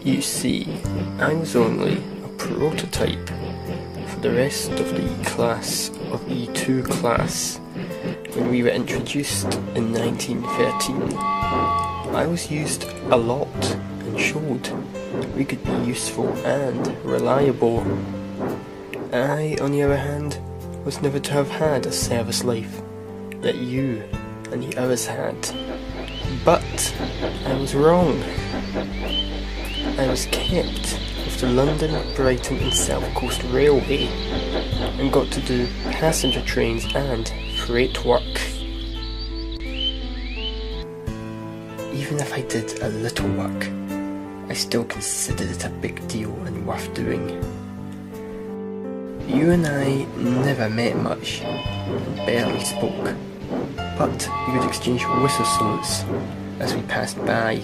You see, I was only a prototype for the rest of the class of E2 class when we were introduced in 1913. I was used a lot and showed we could be useful and reliable. I, on the other hand, was never to have had a service life that you and the others had. But I was wrong. I was kept with the London, Brighton and South Coast Railway and got to do passenger trains and freight work. Even if I did a little work, I still considered it a big deal and worth doing. You and I never met much and barely spoke, but we would exchange whistle salutes as we passed by.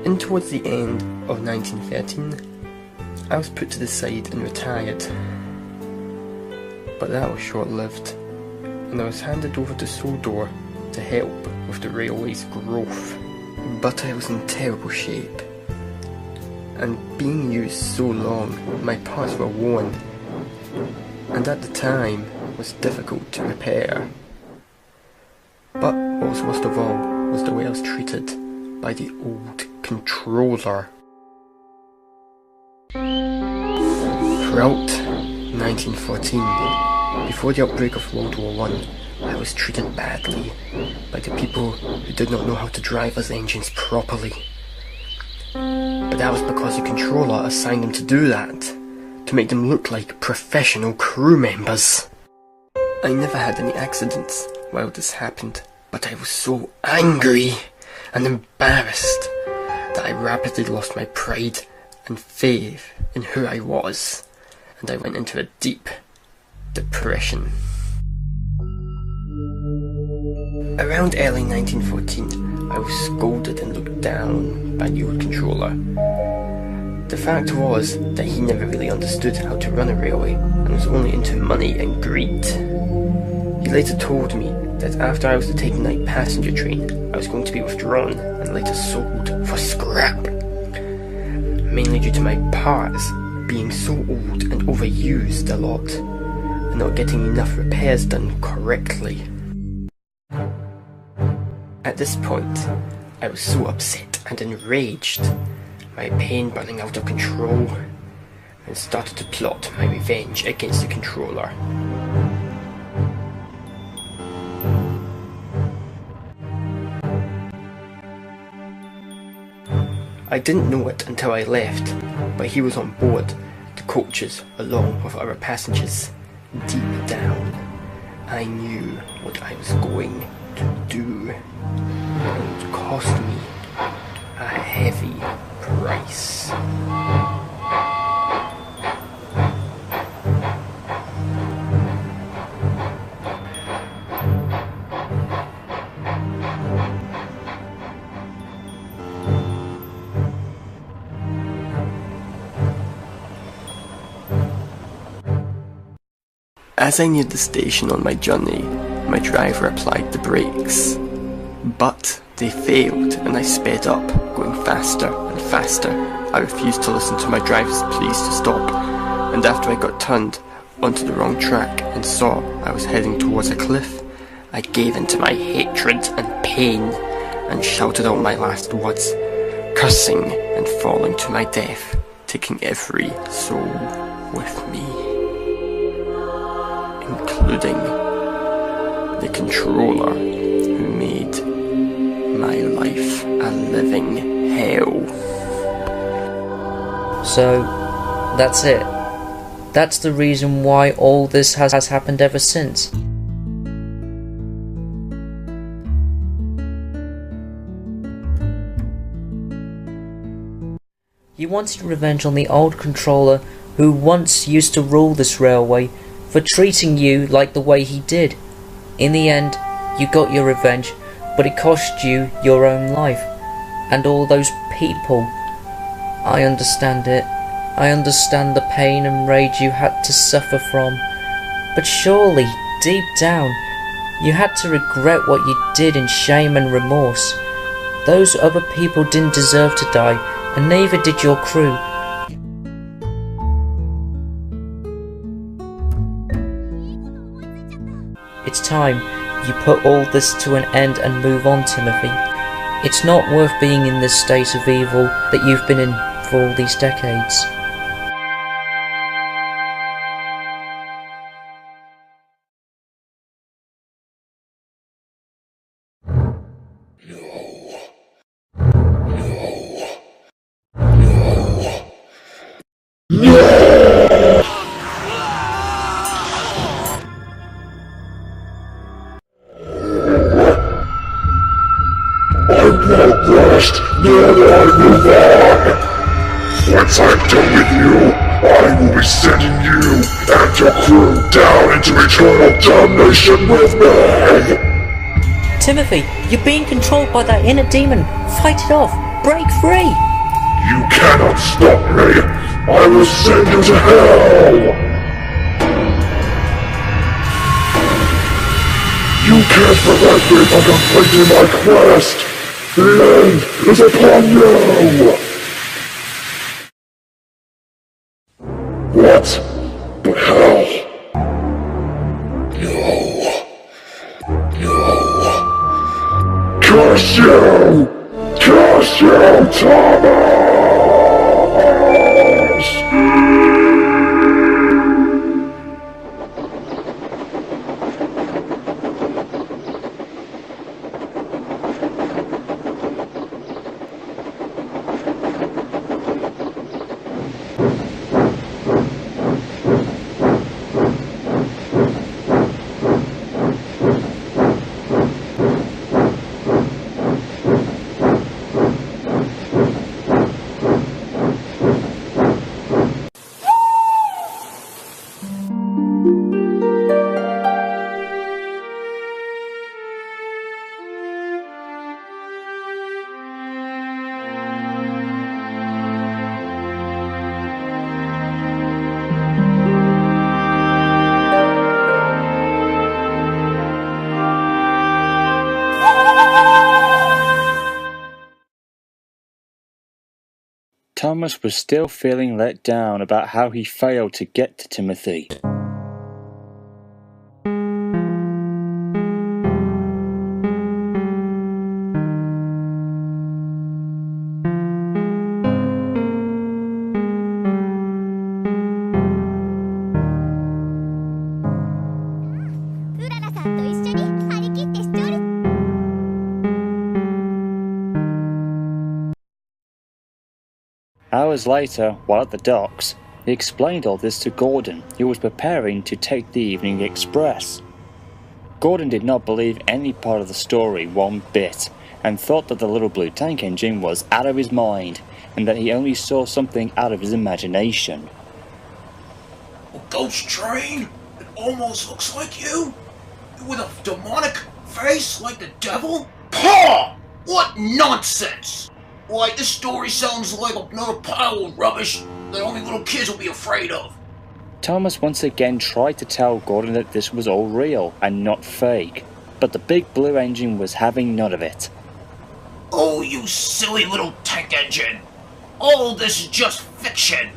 And towards the end of 1913, I was put to the side and retired. But that was short-lived, and I was handed over to Sodor to help with the railway's growth. But I was in terrible shape, and being used so long, my parts were worn, and at the time was difficult to repair. But what was worst of all was the way I was treated by the old controller. Throughout 1914, before the outbreak of World War I, I was treated badly by the people who did not know how to drive us engines properly. But that was because the controller assigned them to do that, to make them look like professional crew members. I never had any accidents while this happened, but I was so angry and embarrassed that I rapidly lost my pride and faith in who I was, and I went into a deep depression. Around early 1914, I was scolded and looked down by the old controller. The fact was that he never really understood how to run a railway and was only into money and greed. He later told me that after I was to take a night passenger train, I was going to be withdrawn and later sold for scrap, mainly due to my parts being so old and overused a lot, and not getting enough repairs done correctly. At this point, I was so upset and enraged, my pain burning out of control, and started to plot my revenge against the controller. I didn't know it until I left, but he was on board the coaches along with other passengers. Deep down, I knew what I was going to do, and it would cost me a heavy price. As I neared the station on my journey, my driver applied the brakes. But they failed and I sped up, going faster and faster. I refused to listen to my driver's pleas to stop, and after I got turned onto the wrong track and saw I was heading towards a cliff, I gave in to my hatred and pain and shouted out my last words, cursing and falling to my death, taking every soul with me, including the controller who made my life a living hell. So, that's it. That's the reason why all this has happened ever since. You wanted revenge on the old controller who once used to rule this railway for treating you like the way he did. In the end, you got your revenge, but it cost you your own life, and all those people. I understand it. I understand the pain and rage you had to suffer from. But surely, deep down, you had to regret what you did in shame and remorse. Those other people didn't deserve to die, and neither did your crew. It's time you put all this to an end and move on, Timothy. It's not worth being in this state of evil that you've been in for all these decades. Once I'm done with you, I will be sending you and your crew down into eternal damnation with me! Timothy, you're being controlled by that inner demon. Fight it off. Break free. You cannot stop me! I will send you to hell! You can't prevent me from completing my quest! The end is upon you! What? But how? No. Curse you! Curse you, Thomas! Thomas was still feeling let down about how he failed to get to Timothy. Hours later, while at the docks, he explained all this to Gordon, who was preparing to take the evening express. Gordon did not believe any part of the story one bit, and thought that the little blue tank engine was out of his mind, and that he only saw something out of his imagination. A ghost train? It almost looks like you? With a demonic face like the devil? Paw! What nonsense! Why, this story sounds like another pile of rubbish that only little kids will be afraid of. Thomas once again tried to tell Gordon that this was all real and not fake, but the big blue engine was having none of it. Oh, you silly little tank engine! All this is just fiction!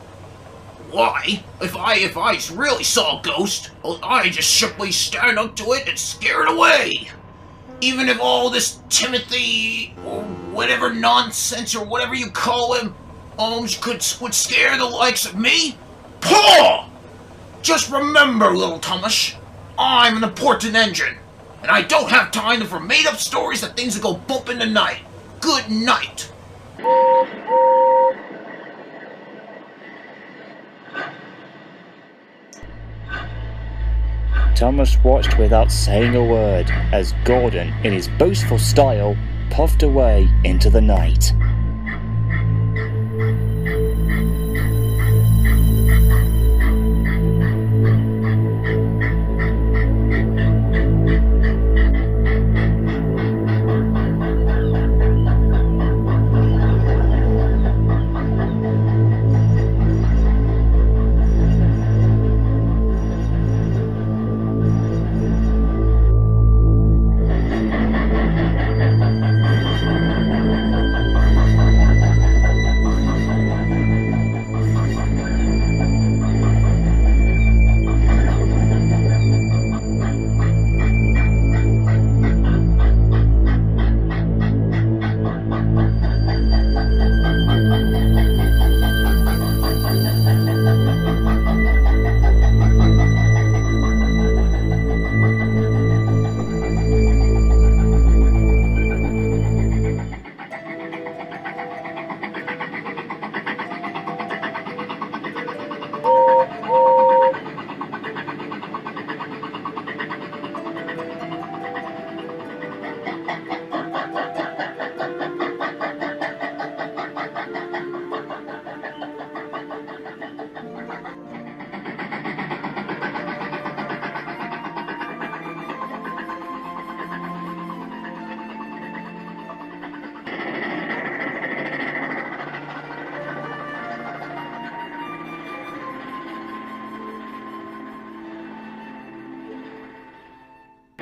Why? If I really saw a ghost, well, I just simply stand up to it and scare it away! Even if all this Timothy, or whatever nonsense, or whatever you call him, would scare the likes of me? Paw! Just remember, little Thomas, I'm an important engine, and I don't have time for made-up stories that things will go bump in the night. Good night! Thomas watched without saying a word as Gordon, in his boastful style, puffed away into the night.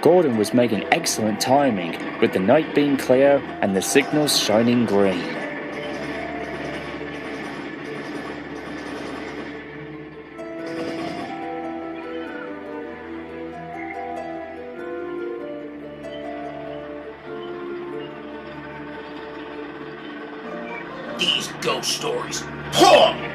Gordon was making excellent timing, with the night being clear and the signals shining green. These ghost stories. Huh!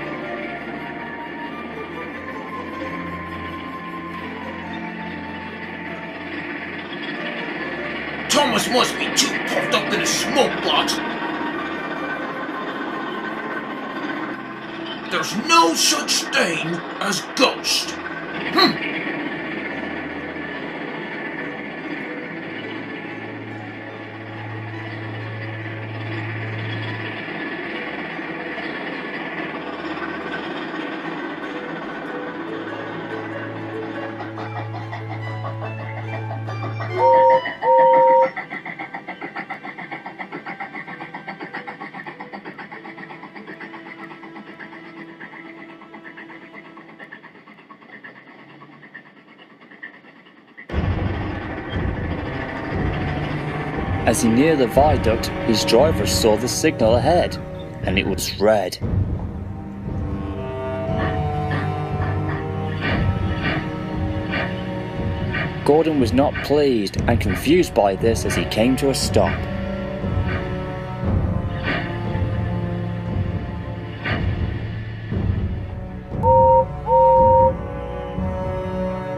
Thomas must be too puffed up in his smoke box. There's no such thing as ghost. As he neared the viaduct, his driver saw the signal ahead, and it was red. Gordon was not pleased and confused by this as he came to a stop.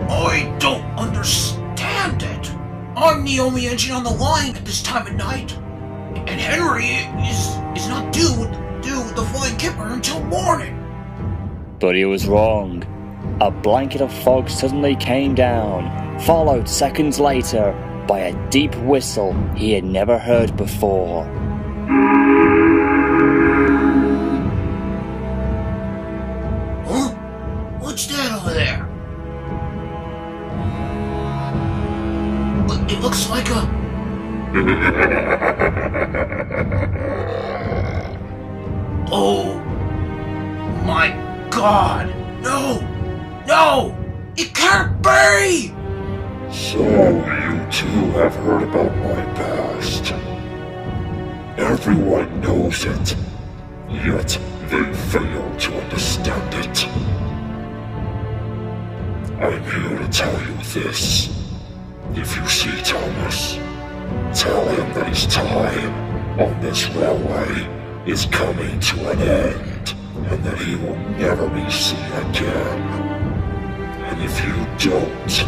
I don't understand it. I'm the only engine on the line at this time of night, and Henry is not due with the Flying Kipper until morning. But he was wrong. A blanket of fog suddenly came down, followed seconds later by a deep whistle he had never heard before. Huh? What's that over there? It looks like a... Oh my God! No! No! It can't be! So you two have heard about my past. Everyone knows it, yet they fail to understand it. I'm here to tell you this. If you see Thomas, tell him that his time on this railway is coming to an end, and that he will never be seen again. And if you don't,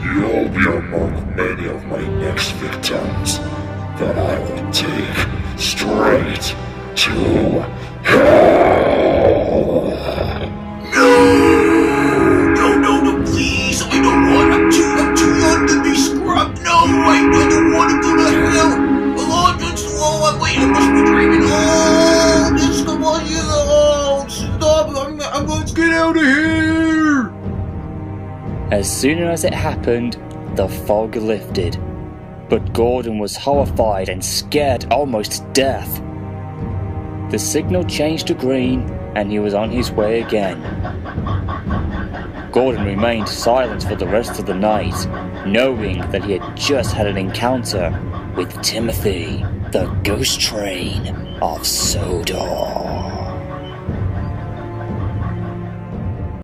you'll be among many of my next victims that I will take straight to hell. No, please, I don't want I'm too young to be scrubbed. No, I don't want to go to hell. Wait, I must be dreaming. Oh, this the one you... Oh, stop, let's get out of here. As soon as it happened, the fog lifted. But Gordon was horrified and scared almost to death. The signal changed to green, and he was on his way again. Gordon remained silent for the rest of the night, knowing that he had just had an encounter with Timothy, the ghost train of Sodor.